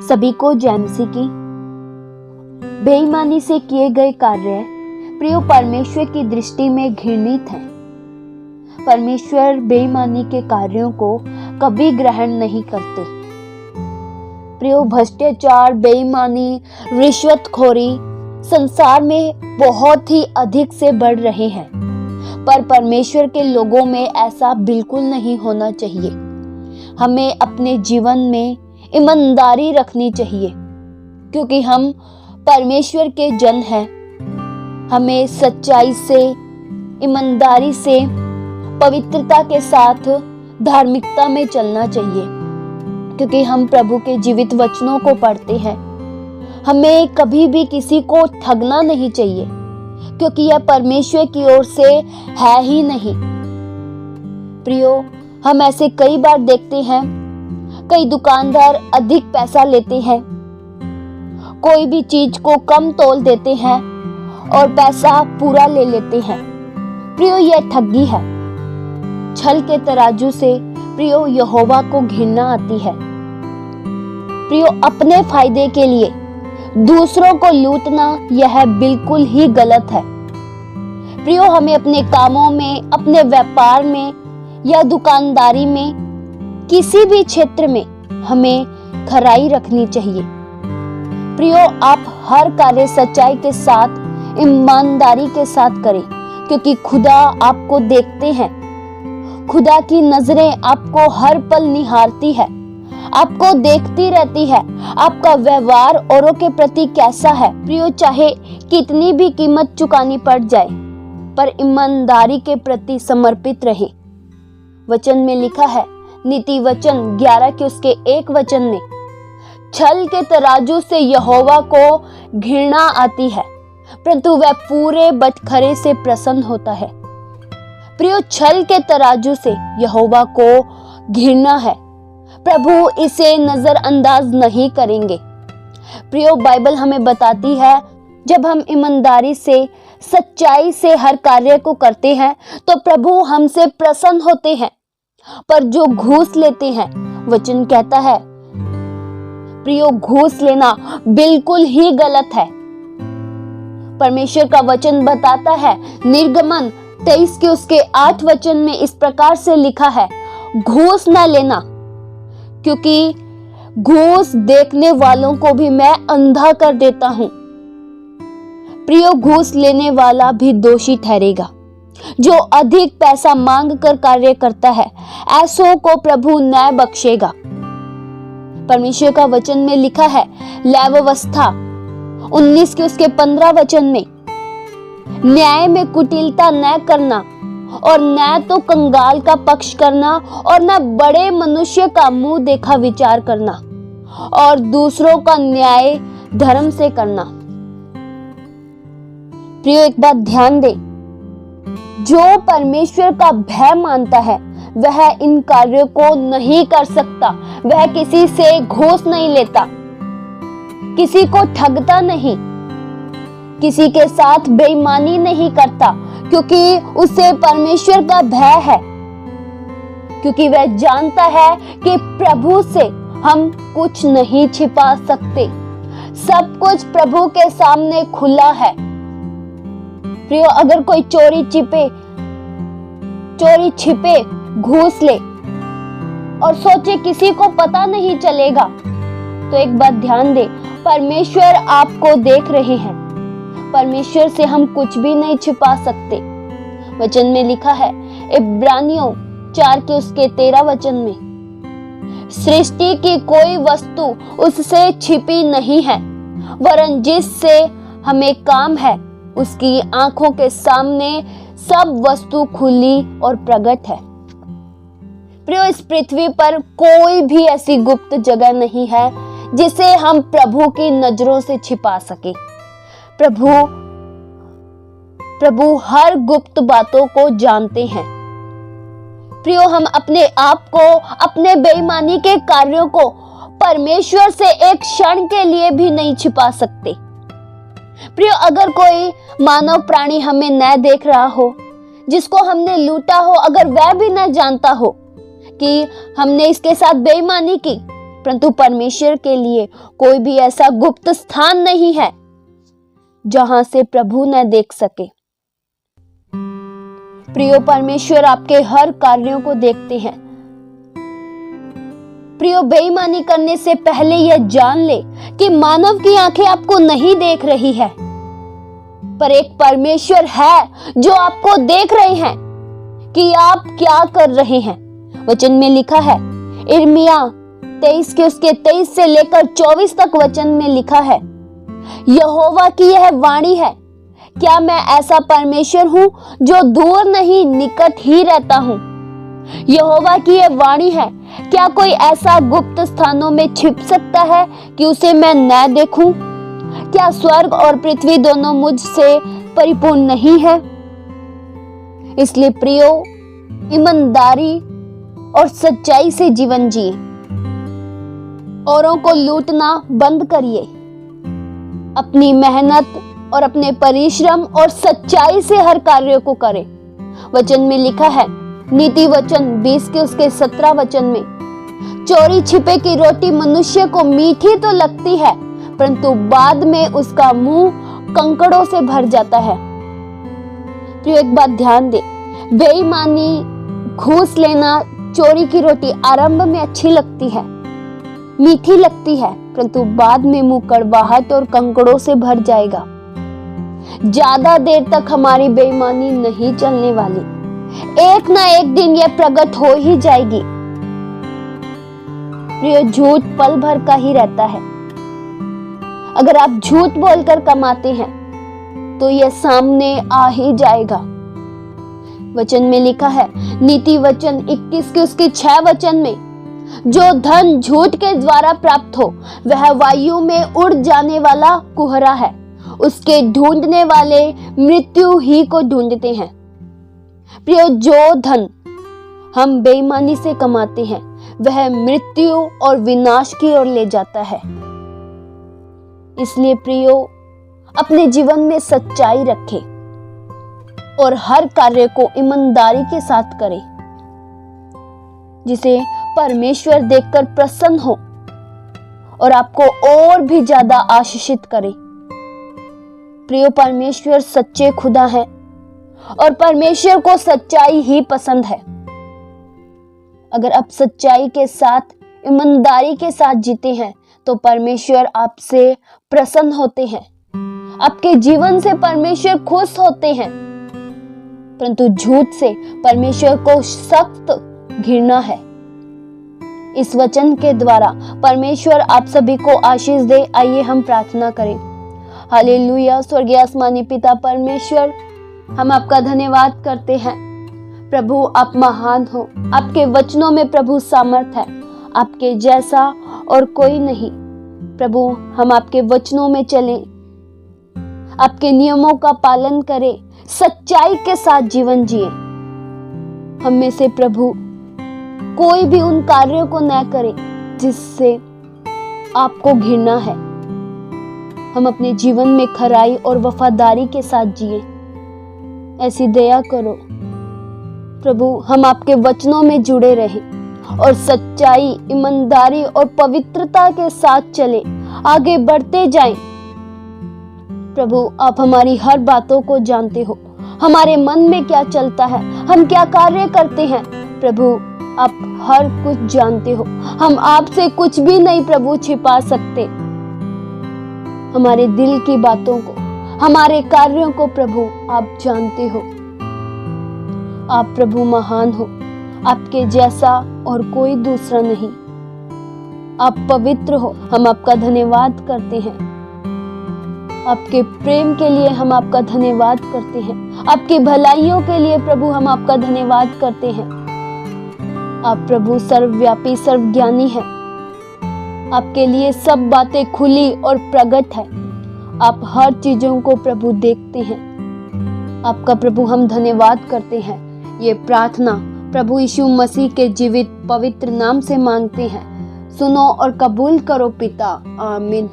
सभी को जय मसीह की। बेईमानी से किए गए कार्य प्रिय परमेश्वर की दृष्टि में घृणित हैं। परमेश्वर बेईमानी के कार्यों को कभी ग्रहण नहीं करते। प्रिय भ्रष्टाचार, बेईमानी, रिश्वतखोरी संसार में बहुत ही अधिक से बढ़ रहे हैं, पर परमेश्वर के लोगों में ऐसा बिल्कुल नहीं होना चाहिए। हमें अपने जीवन में ईमानदारी रखनी चाहिए, क्योंकि हम परमेश्वर के जन हैं। हमें सच्चाई से, ईमानदारी से, पवित्रता के साथ धार्मिकता में चलना चाहिए, क्योंकि हम प्रभु के जीवित वचनों को पढ़ते हैं। हमें कभी भी किसी को ठगना नहीं चाहिए, क्योंकि यह परमेश्वर की ओर से है ही नहीं। प्रियो, हम ऐसे कई बार देखते हैं, कई दुकानदार अधिक पैसा लेते हैं, कोई भी चीज को कम तोल देते हैं और पैसा पूरा ले लेते हैं। प्रियो, यह ठगी है। छल के तराजू से प्रियो यहोवा को घृणा आती है। प्रियो, अपने फायदे के लिए दूसरों को लूटना यह बिल्कुल ही गलत है। प्रियो, हमें अपने कामों में, अपने व्यापार में या दुकानदारी में, किसी भी क्षेत्र में हमें खराई रखनी चाहिए। प्रियो, आप हर कार्य सच्चाई के साथ, ईमानदारी के साथ करें, क्योंकि खुदा आपको देखते हैं। खुदा की नजरें आपको हर पल निहारती है, आपको देखती रहती है। आपका व्यवहार औरों के प्रति कैसा है? प्रियो, चाहे कितनी भी कीमत चुकानी पड़ जाए, पर ईमानदारी के प्रति समर्पित रहे। वचन में लिखा है, नीति वचन 11 के उसके 1 वचन में, छल के तराजू से यहोवा को घृणा आती है, परंतु वह पूरे बटखरे से प्रसन्न होता है। प्रियो, छल के तराजू से यहोवा को घृणा है, प्रभु इसे नजरअंदाज नहीं करेंगे। प्रियो, बाइबल हमें बताती है, जब हम ईमानदारी से, सच्चाई से हर कार्य को करते हैं तो प्रभु हमसे प्रसन्न होते हैं। पर जो घूस लेते हैं, वचन कहता है प्रियो, घूस लेना बिल्कुल ही गलत है। परमेश्वर का वचन बताता है, निर्गमन 23 के उसके 8 वचन में इस प्रकार से लिखा है, घूस न लेना, क्योंकि घूस देखने वालों को भी मैं अंधा कर देता हूं। प्रियो, घूस लेने वाला भी दोषी ठहरेगा। जो अधिक पैसा मांग कर कार्य करता है, ऐसों को प्रभु न्याय बख्शेगा। परमेश्वर का वचन में लिखा है, लेव्यवस्था 19 के उसके 15 वचन में, न्याय में कुटिलता न करना, और न तो कंगाल का पक्ष करना, और न बड़े मनुष्य का मुंह देखा विचार करना, और दूसरों का न्याय धर्म से करना। प्रियो, एक बात ध्यान दे, जो परमेश्वर का भय मानता है वह इन कार्यों को नहीं कर सकता। वह किसी से घूस नहीं लेता, किसी को ठगता नहीं, किसी के साथ बेईमानी नहीं करता, क्योंकि उसे परमेश्वर का भय है, क्योंकि वह जानता है कि प्रभु से हम कुछ नहीं छिपा सकते। सब कुछ प्रभु के सामने खुला है। प्रियो, अगर कोई चोरी छिपे घूस ले और सोचे किसी को पता नहीं चलेगा, तो एक बात ध्यान दे, परमेश्वर आपको देख रहे हैं। परमेश्वर से हम कुछ भी नहीं छिपा सकते। वचन में लिखा है, इब्रानियों 4 के उसके 13 वचन में, सृष्टि की कोई वस्तु उससे छिपी नहीं है, वरन जिससे हमें काम है उसकी आंखों के सामने सब वस्तु खुली और प्रकट है। प्रियो, इस पृथ्वी पर कोई भी ऐसी गुप्त जगह नहीं है जिसे हम प्रभु की नजरों से छिपा सके। प्रभु हर गुप्त बातों को जानते हैं। प्रियो, हम अपने आप को, अपने बेईमानी के कार्यों को परमेश्वर से एक क्षण के लिए भी नहीं छिपा सकते। प्रियो, अगर कोई मानव प्राणी हमें न देख रहा हो, जिसको हमने लूटा हो, अगर वह भी न जानता हो कि हमने इसके साथ बेईमानी की, परंतु परमेश्वर के लिए कोई भी ऐसा गुप्त स्थान नहीं है जहां से प्रभु न देख सके। प्रियो, परमेश्वर आपके हर कार्यों को देखते हैं। प्रियो, बेईमानी करने से पहले यह जान ले कि मानव की आंखें आपको नहीं देख रही है, पर एक परमेश्वर है जो आपको देख रहे हैं कि आप क्या कर रहे हैं। वचन में लिखा है, यिर्मयाह 23 के उसके 23 से लेकर 24 तक वचन में लिखा है, यहोवा की यह वाणी है, क्या मैं ऐसा परमेश्वर हूं जो दूर नहीं निकट ही रहता हूं। यहोवा की यह वाणी है, क्या कोई ऐसा गुप्त स्थानों में छिप सकता है कि उसे मैं न देखूं। क्या स्वर्ग और पृथ्वी दोनों मुझसे परिपूर्ण नहीं है। इसलिए प्रियो, ईमानदारी और सच्चाई से जीवन जिए। औरों को लूटना बंद करिए। अपनी मेहनत और अपने परिश्रम और सच्चाई से हर कार्य को करें। वचन में लिखा है, नीति वचन 20 के उसके 17 वचन में, चोरी छिपे की रोटी मनुष्य को मीठी तो लगती है, परंतु बाद में उसका मुंह कंकड़ों से भर जाता है। तो एक बात ध्यान दे, बेईमानी, घूस लेना, चोरी की रोटी आरंभ में अच्छी लगती है, मीठी लगती है, परंतु बाद में मुंह कड़वाहट और कंकड़ों से भर जाएगा। ज्यादा देर तक हमारी बेईमानी नहीं चलने वाली, एक ना एक दिन यह प्रकट हो ही जाएगी। प्रिय, झूठ पल भर का ही रहता है। अगर आप झूठ बोलकर कमाते हैं तो यह सामने आ ही जाएगा। वचन में लिखा है, नीति वचन 21 के उसके 6 वचन में, जो धन झूठ के द्वारा प्राप्त हो वह वायु में उड़ जाने वाला कुहरा है, उसके ढूंढने वाले मृत्यु ही को ढूंढते हैं। प्रियो, जो धन हम बेईमानी से कमाते हैं वह मृत्यु और विनाश की ओर ले जाता है। इसलिए प्रियो, अपने जीवन में सच्चाई रखें और हर कार्य को ईमानदारी के साथ करें, जिसे परमेश्वर देखकर प्रसन्न हो और आपको और भी ज्यादा आशीषित करे। प्रियो, परमेश्वर सच्चे खुदा है और परमेश्वर को सच्चाई ही पसंद है। अगर आप सच्चाई के साथ, ईमानदारी के साथ जीते हैं तो परमेश्वर आपसे प्रसन्न होते हैं, आपके जीवन से परमेश्वर खुश होते हैं। परंतु झूठ से परमेश्वर को सख्त घृणा है। इस वचन के द्वारा परमेश्वर आप सभी को आशीष दे। आइए हम प्रार्थना करें। हालेलुया। स्वर्गीय आसमानी पिता परमेश्वर, हम आपका धन्यवाद करते हैं। प्रभु, आप महान हो, आपके वचनों में प्रभु सामर्थ है, आपके जैसा और कोई नहीं। प्रभु, हम आपके वचनों में चलें, आपके नियमों का पालन करें, सच्चाई के साथ जीवन जिए। हम में से प्रभु कोई भी उन कार्यों को न करे जिससे आपको घृणा है। हम अपने जीवन में खराई और वफादारी के साथ जिए, ऐसी दया करो प्रभु। हम आपके वचनों में जुड़े रहें और सच्चाई, ईमानदारी और पवित्रता के साथ चले, आगे बढ़ते जाएं। प्रभु, आप हमारी हर बातों को जानते हो, हमारे मन में क्या चलता है, हम क्या कार्य करते हैं। प्रभु, आप हर कुछ जानते हो। हम आपसे कुछ भी नहीं प्रभु छिपा सकते। हमारे दिल की बातों को, हमारे कार्यों को प्रभु आप जानते हो। आप प्रभु महान हो, आपके जैसा और कोई दूसरा नहीं। आप पवित्र हो। हम आपका धन्यवाद करते हैं। आपके प्रेम के लिए हम आपका धन्यवाद करते हैं। आपकी भलाइयों के लिए प्रभु हम आपका धन्यवाद करते हैं। आप प्रभु सर्वव्यापी, सर्वज्ञानी हैं। आपके लिए सब बातें खुली और प्रकट है। आप हर चीजों को प्रभु देखते हैं। आपका प्रभु हम धन्यवाद करते हैं। ये प्रार्थना प्रभु यीशु मसीह के जीवित पवित्र नाम से मांगते हैं। सुनो और कबूल करो पिता। आमीन।